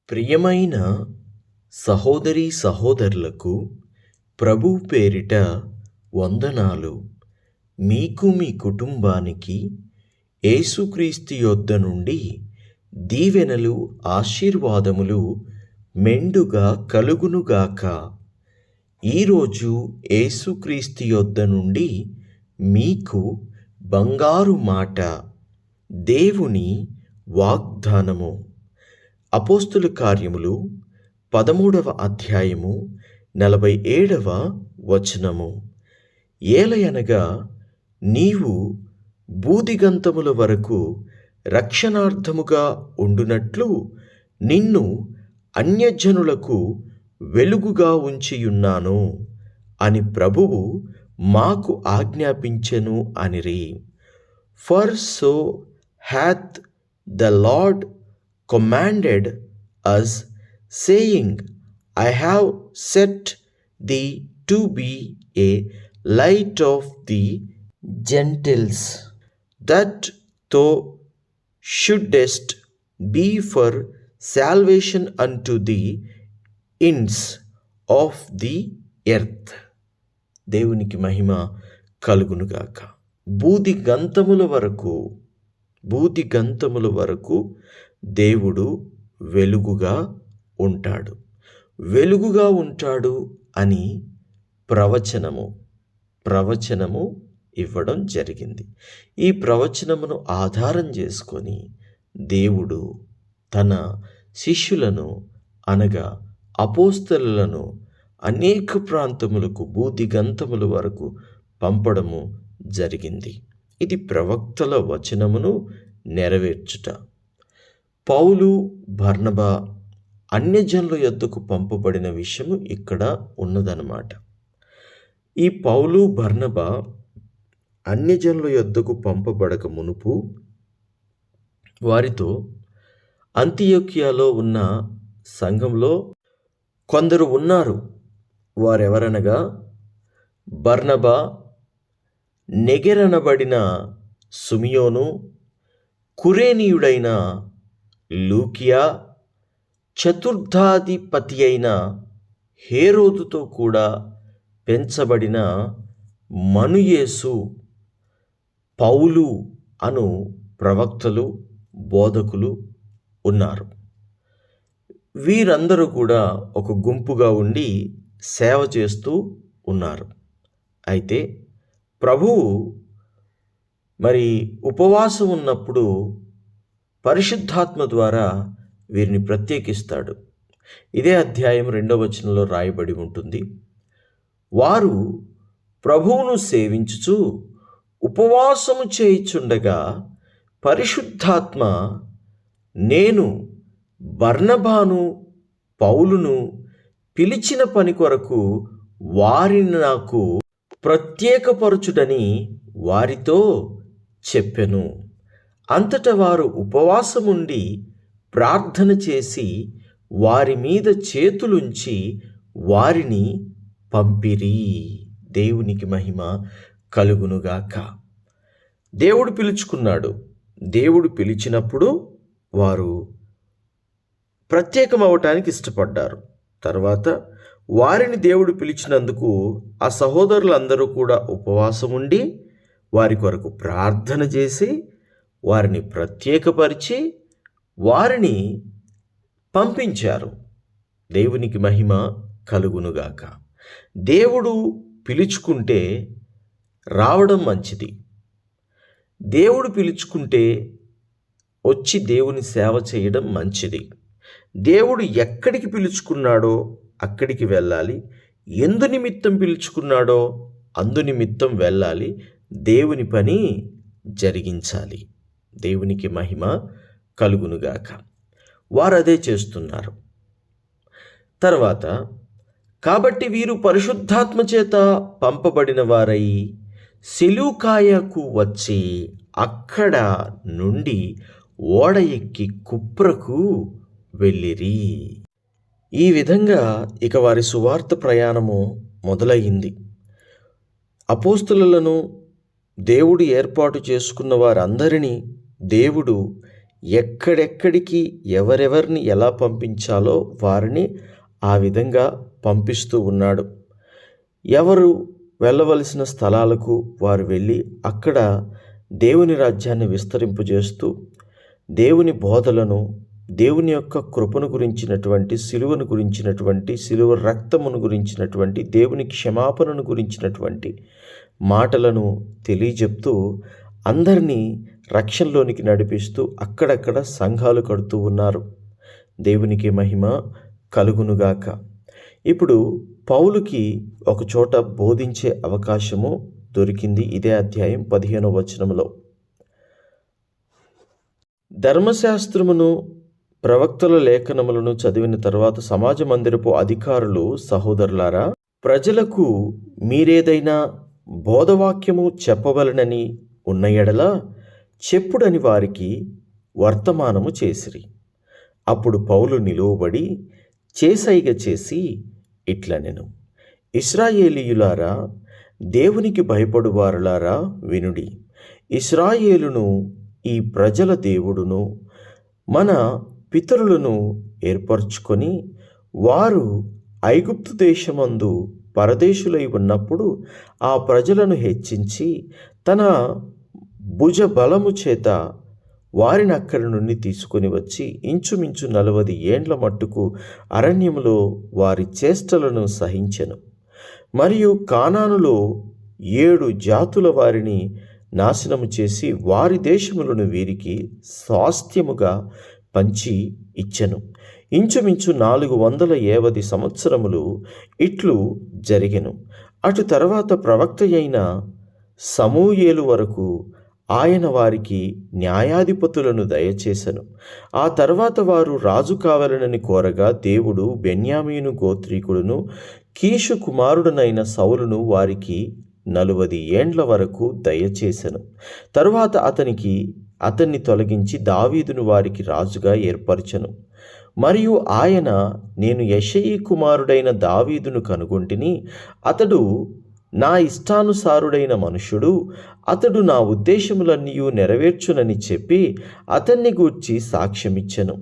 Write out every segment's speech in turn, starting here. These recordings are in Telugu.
ప్రియమైన సహోదరీ సహోదరులకు ప్రభువు పేరిట వందనాలు. మీకు మీ కుటుంబానికి యేసుక్రీస్తు యొద్ద నుండి దీవెనలు ఆశీర్వాదములు మెండుగా కలుగునుగాక. ఈరోజు యేసుక్రీస్తు యొద్ద నుండి మీకు బంగారు మాట, దేవుని వాగ్దానము. అపోస్తుల కార్యములు 13వ అధ్యాయము 47వ వచనము. ఏలయనగా నీవు బూదిగంతముల వరకు రక్షణార్థముగా ఉండునట్లు నిన్ను అన్యజనులకు వెలుగుగా ఉంచియున్నాను అని ప్రభువు మాకు ఆజ్ఞాపించెను అనిరి. For so hath the Lord commanded us, saying, I have set thee to be a light of the Gentiles, that thou shouldest be for salvation unto the ends of the earth. దేవునికి మహిమ కలుగునుగాక. బూదిగంతముల వరకు దేవుడు వెలుగుగా ఉంటాడు అని ప్రవచనము ఇవ్వడం జరిగింది. ఈ ప్రవచనమును ఆధారం చేసుకొని దేవుడు తన శిష్యులను అనగా అపోస్తలులను అనేక ప్రాంతములకు బూదిగంతముల వరకు పంపడము జరిగింది. ఇది ప్రవక్తల వచనమును నెరవేర్చుట. పౌలు, బర్నబా అన్యజనుల యొద్దకు పంపబడిన విషయము ఇక్కడ ఉన్నదన్నమాట. ఈ పౌలు, బర్నబా అన్యజనుల యొద్దకు పంపబడక మునుపు వారితో అంతియోక్యలో ఉన్న సంఘంలో కొందరు ఉన్నారు. వారెవరనగా బర్నబా, నెగెరనబడిన సుమియోను, కురేనీయుడైన లూకియా, చతుర్థాధిపతి అయిన హేరోదుతో కూడా పెంచబడిన మనుయేసు, పౌలు అను ప్రవక్తలు, బోధకులు ఉన్నారు. వీరందరూ కూడా ఒక గుంపుగా ఉండి సేవ చేస్తూ ఉన్నారు. అయితే ప్రభువు మరి ఉపవాసం ఉన్నప్పుడు పరిశుద్ధాత్మ ద్వారా వీరిని ప్రత్యేకిస్తాడు. ఇదే అధ్యాయం 2వ వచనంలో రాయబడి ఉంటుంది. వారు ప్రభువును సేవించుచు ఉపవాసము చేయుచుండగా పరిశుద్ధాత్మ, నేను బర్నబాను, పౌలును పిలిచిన పని కొరకు వారిని నాకు ప్రత్యేకపరచుడని వారితో చెప్పెను. అంతటా వారు ఉపవాసముండి ప్రార్థన చేసి వారి మీద చేతులుంచి వారిని పంపిరి. దేవునికి మహిమ కలుగునుగాక. దేవుడు పిలుచుకున్నాడు. దేవుడు పిలిచినప్పుడు వారు ప్రత్యేకమవటానికి ఇష్టపడ్డారు. తర్వాత వారిని దేవుడు పిలిచినందుకు ఆ సహోదరులందరూ కూడా ఉపవాసముండి వారి కొరకు ప్రార్థన చేసి వారిని ప్రత్యేకపరిచి వారిని పంపించారు. దేవునికి మహిమ కలుగునుగాక. దేవుడు పిలుచుకుంటే రావడం మంచిది. దేవుడు పిలుచుకుంటే వచ్చి దేవుని సేవ చేయడం మంచిది. దేవుడు ఎక్కడికి పిలుచుకున్నాడో అక్కడికి వెళ్ళాలి. ఎందు నిమిత్తం పిలుచుకున్నాడో అందు నిమిత్తం వెళ్ళాలి. దేవుని పని జరిగించాలి. దేవునికి మహిమ కలుగునుగాక. వారు అదే చేస్తున్నారు. తర్వాత కాబట్టి వీరు పరిశుద్ధాత్మ చేత పంపబడిన వారై సెలూకాయకు వచ్చి అక్కడ నుండి ఓడ ఎక్కి కుప్రకు వెళ్ళిరి. ఈ విధంగా ఇక వారి సువార్త ప్రయాణము మొదలయ్యింది. అపోస్తలులను, దేవుడు ఏర్పాటు చేసుకున్న వారందరినీ దేవుడు ఎక్కడెక్కడికి ఎవరెవరిని ఎలా పంపించాలో వారిని ఆ విధంగా పంపిస్తూ ఉన్నాడు. ఎవరు వెళ్ళవలసిన స్థలాలకు వారు వెళ్ళి అక్కడ దేవుని రాజ్యాన్ని విస్తరింపజేస్తూ దేవుని బోధలను, దేవుని యొక్క కృపను గురించినటువంటి, సిలువను గురించినటువంటి, సిలువ రక్తమును గురించినటువంటి, దేవుని క్షమాపణను గురించినటువంటి మాటలను తెలియజెప్తూ అందరినీ రక్షణలోనికి నడిపిస్తూ అక్కడక్కడ సంఘాలు కడుతూ ఉన్నారు. దేవునికి మహిమ కలుగునుగాక. ఇప్పుడు పౌలుకి ఒక చోట బోధించే అవకాశము దొరికింది. ఇదే అధ్యాయం 15వ వచనంలో, ధర్మశాస్త్రమును ప్రవక్తల లేఖనములను చదివిన తర్వాత సమాజ మందిరపు అధికారులు, సహోదరులారా, ప్రజలకు మీరేదైనా బోధవాక్యము చెప్పవలనని ఉన్న ఎడల చెప్పుడని వారికి వర్తమానము చేసిరి. అప్పుడు పౌలు నిలువబడి చేసైగ చేసి ఇట్లనెను, ఇశ్రాయేలీయులారా, దేవునికి భయపడువారులారా వినుడి. ఇశ్రాయేలును ఈ ప్రజల దేవుడును మన పితరులను ఏర్పరచుకొని వారు ఐగుప్తు దేశమందు పరదేశులై ఉన్నప్పుడు ఆ ప్రజలను హెచ్చించి తన భుజ బలము చేత వారిని అక్కడి నుండి తీసుకొని వచ్చి ఇంచుమించు 40 ఏండ్ల మట్టుకు అరణ్యములో వారి చేష్టలను సహించెను. మరియు కానానులో 7 జాతుల వారిని నాశనము చేసి వారి దేశములను వీరికి స్వాస్థ్యముగా పంచి ఇచ్చెను. ఇంచుమించు 450 సంవత్సరములు ఇట్లు జరిగెను. అటు తర్వాత ప్రవక్త అయిన సమూయేలు వరకు ఆయన వారికి న్యాయాధిపతులను దయచేసెను. ఆ తర్వాత వారు రాజు కావాలనని కోరగా దేవుడు బెన్యామీను గోత్రీకుడును కీషు కుమారుడనైన సౌలును వారికి 40 ఏండ్ల వరకు దయచేసెను. తరువాత అతన్ని తొలగించి దావీదును వారికి రాజుగా ఏర్పరచెను. మరియు ఆయన, నేను యెషయి కుమారుడైన దావీదును కనుగొంటిని, అతడు నా ఇష్టానుసారుడైన మనుష్యుడు, అతడు నా ఉద్దేశములన్నీయు నెరవేర్చునని చెప్పి అతన్ని గూర్చి సాక్ష్యమిచ్చెను.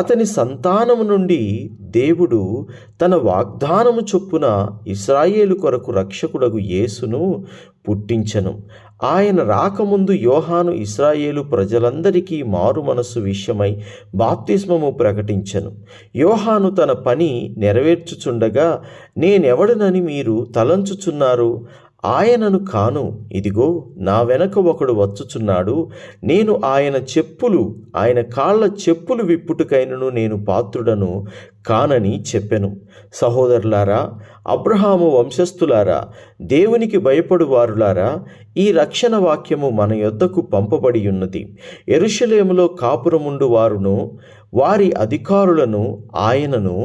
అతని సంతానము నుండి దేవుడు తన వాగ్దానము చొప్పున ఇశ్రాయేలు కొరకు రక్షకుడగు యేసును పుట్టించెను. ఆయన రాకముందు యోహాను ఇశ్రాయేలు ప్రజలందరికీ మారు మనస్సు విషయమై బాప్తిస్మము ప్రకటించెను. యోహాను తన పని నెరవేర్చుచుండగా, నేనెవడనని మీరు తలంచుచున్నారు? ఆయనను కాను, ఇదిగో నా వెనక ఒకడు వచ్చుచున్నాడు, నేను ఆయన కాళ్ళ చెప్పులు విప్పుటకైనను నేను పాత్రుడను కానని చెప్పెను. సహోదరులారా, అబ్రహాము వంశస్థులారా, దేవునికి భయపడువారులారా, ఈ రక్షణ వాక్యము మన యొద్దకు పంపబడి ఉన్నది. యెరూషలేములో కాపురముండు వారును వారి అధికారులను ఆయనను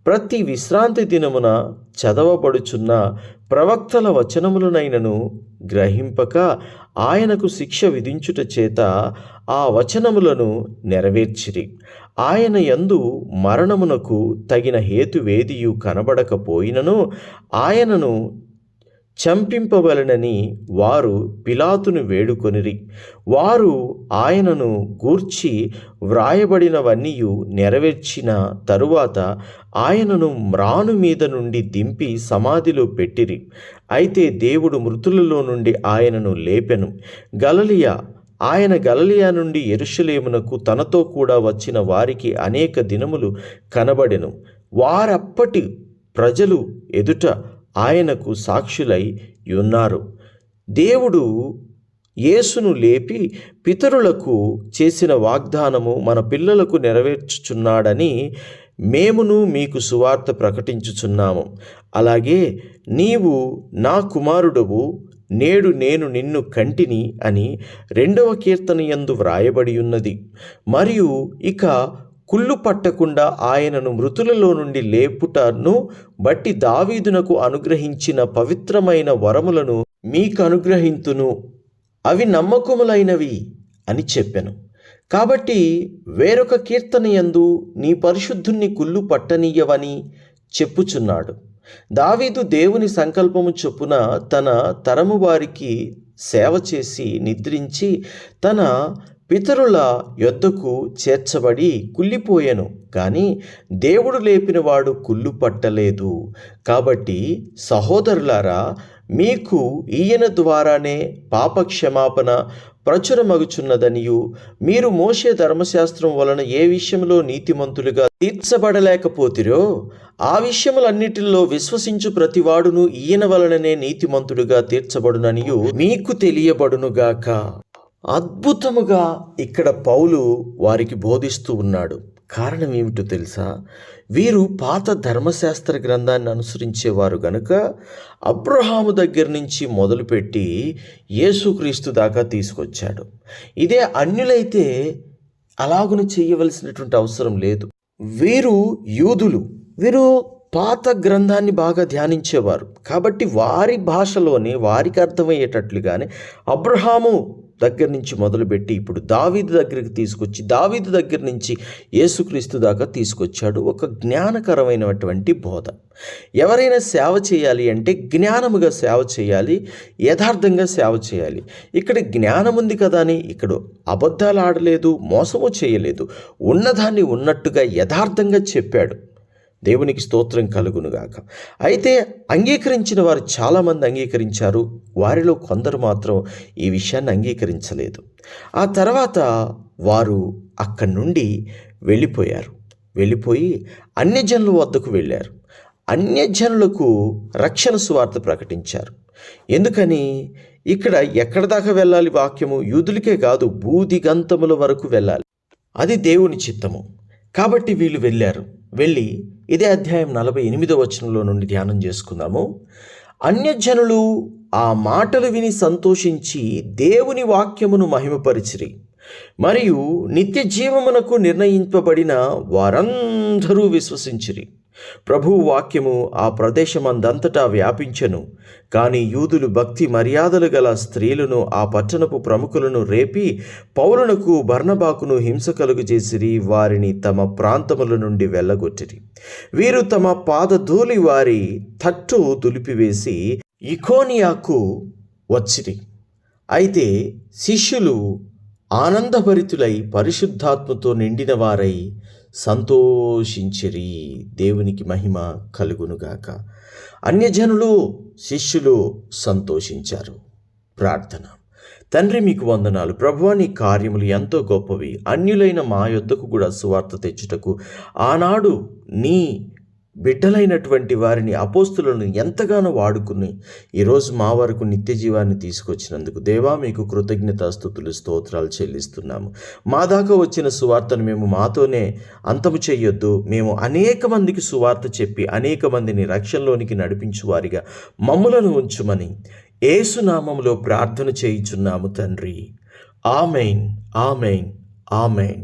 ప్రతి విశ్రాంతి దినమున చదవబడుచున్న ప్రవక్తల వచనములనైనను గ్రహింపక ఆయనకు శిక్ష విధించుట చేత ఆ వచనములను నెరవేర్చిరి. ఆయన యందు మరణమునకు తగిన హేతువేదియు కనబడకపోయినను ఆయనను చంపింపవలెనని వారు పిలాతును వేడుకొనిరి. వారు ఆయనను గూర్చి వ్రాయబడినవన్నీయు నెరవేర్చిన తరువాత ఆయనను మ్రాను మీద నుండి దింపి సమాధిలో పెట్టిరి. అయితే దేవుడు మృతులలో నుండి ఆయనను లేపెను. ఆయన గలిలయ నుండి యెరూషలేమునకు తనతో కూడా వచ్చిన వారికి అనేక దినములు కనబడెను. వారప్పటి ప్రజలు ఎదుట ఆయనకు సాక్షులై ఉన్నారు. దేవుడు యేసును లేపి పితరులకు చేసిన వాగ్దానము మన పిల్లలకు నెరవేర్చుచున్నాడని మేమును మీకు సువార్త ప్రకటించుచున్నాము. అలాగే నీవు నా కుమారుడవు, నేడు నేను నిన్ను కంటిని అని 2వ కీర్తన యందు వ్రాయబడి ఉన్నది. మరియు ఇక కుళ్ళు పట్టకుండా ఆయనను మృతులలో నుండి లేపుటను బట్టి దావీదునకు అనుగ్రహించిన పవిత్రమైన వరములను మీకు అనుగ్రహింతును, అవి నమ్మకములైనవి అని చెప్పెను. కాబట్టి వేరొక కీర్తన యందు నీ పరిశుద్ధుణ్ణి కుళ్ళు పట్టనీయవని చెప్పుచున్నాడు. దావీదు దేవుని సంకల్పము చొప్పున తన తరము వారికి సేవ చేసి నిద్రించి తన పితరుల యొద్దకు చేర్చబడి కుళ్ళిపోయెను, కానీ దేవుడు లేపినవాడు కుళ్ళు పట్టలేదు. కాబట్టి సహోదరులారా, మీకు ఈయన ద్వారానే పాపక్షమాపణ ప్రచురమగుచున్నదనియు, మీరు మోషే ధర్మశాస్త్రం వలన ఏ విషయంలో నీతిమంతులుగా తీర్చబడలేకపోతిరో ఆ విషయములన్నిటిలో విశ్వసించు ప్రతివాడును ఈయన వలననే నీతిమంతుడుగా తీర్చబడుననియు మీకు తెలియబడునుగాక. అద్భుతముగా ఇక్కడ పౌలు వారికి బోధిస్తూ ఉన్నాడు. కారణం ఏమిటో తెలుసా? వీరు పాత ధర్మశాస్త్ర గ్రంథాన్ని అనుసరించేవారు గనుక అబ్రహాము దగ్గర నుంచి మొదలుపెట్టి యేసుక్రీస్తు దాకా తీసుకొచ్చాడు. ఇదే అన్యులైతే అలాగును చేయవలసినటువంటి అవసరం లేదు. వీరు యూదులు, వీరు పాత గ్రంథాన్ని బాగా ధ్యానించేవారు. కాబట్టి వారి భాషలోనే వారికి అర్థమయ్యేటట్లుగానే అబ్రహాము దగ్గర నుంచి మొదలుపెట్టి ఇప్పుడు దావీదు దగ్గరికి తీసుకొచ్చి, దావీదు దగ్గర నుంచి యేసుక్రీస్తు దాకా తీసుకొచ్చాడు. ఒక జ్ఞానకరమైనటువంటి బోధ. ఎవరైనా సేవ చేయాలి అంటే జ్ఞానముగా సేవ చేయాలి, యథార్థంగా సేవ చేయాలి. ఇక్కడ జ్ఞానం ఉంది కదా అని ఇక్కడ అబద్ధాలు ఆడలేదు, మోసము చేయలేదు. ఉన్నదాన్ని ఉన్నట్టుగా యథార్థంగా చెప్పాడు. దేవునికి స్తోత్రం కలుగునుగాక. అయితే అంగీకరించిన వారు చాలామంది అంగీకరించారు, వారిలో కొందరు మాత్రం ఈ విషయాన్ని అంగీకరించలేదు. ఆ తర్వాత వారు అక్కడి నుండి వెళ్ళిపోయి అన్యజనుల వద్దకు వెళ్ళారు. అన్యజనులకు రక్షణ సువార్త ప్రకటించారు. ఎందుకని? ఇక్కడ ఎక్కడ దాకా వెళ్ళాలి వాక్యము? యూదులకే కాదు, భూదిగంతముల వరకు వెళ్ళాలి. అది దేవుని చిత్తము. కాబట్టి వీళ్ళు వెళ్ళి ఇదే అధ్యాయం 48వ వచనంలో నుండి ధ్యానం చేసుకుందాము. అన్యజనులు ఆ మాటలు విని సంతోషించి దేవుని వాక్యమును మహిమపరిచిరి, మరియు నిత్య జీవమునకు నిర్ణయింపబడిన వారందరూ విశ్వసించిరి. ప్రభువు వాక్యము ఆ ప్రదేశమందంతటా వ్యాపించెను. కానీ యూదులు భక్తి మర్యాదలు గల స్త్రీలను, ఆ పట్టణపు ప్రముఖులను రేపి పౌలునకు బర్నబాకును హింస కలుగజేసిరి, వారిని తమ ప్రాంతముల నుండి వెళ్ళగొట్టిరి. వీరు తమ పాదధూళి వారి తట్టు దులిపివేసి ఇకోనియాకు వచ్చిరి. అయితే శిష్యులు ఆనందభరితులై పరిశుద్ధాత్మతో నిండిన వారై సంతోషించిరి. దేవునికి మహిమ కలుగునుగాక. అన్యజనులు, శిష్యులు సంతోషించారు. ప్రార్థన. తండ్రి, మీకు వందనాలు. ప్రభువా, నీ కార్యములు ఎంతో గొప్పవి. అన్యులైన మా యొద్దకు కూడా సువార్త తెచ్చుటకు ఆనాడు నీ బిడ్డలైనటువంటి వారిని, అపోస్తులను ఎంతగానో వాడుకుని ఈరోజు మా వరకు నిత్య జీవాన్ని తీసుకొచ్చినందుకు దేవా, మీకు కృతజ్ఞతాస్తుతులు, స్తోత్రాలు చెల్లిస్తున్నాము. మా దాకా వచ్చిన సువార్తను మేము మాతోనే అంతము చేయొద్దు. మేము అనేక మందికి సువార్త చెప్పి అనేక మందిని రక్షణలోనికి నడిపించువారిగా మమ్ములను ఉంచుమని యేసు నామములో ప్రార్థన చేయుచున్నాము తండ్రి. Amen, amen, amen.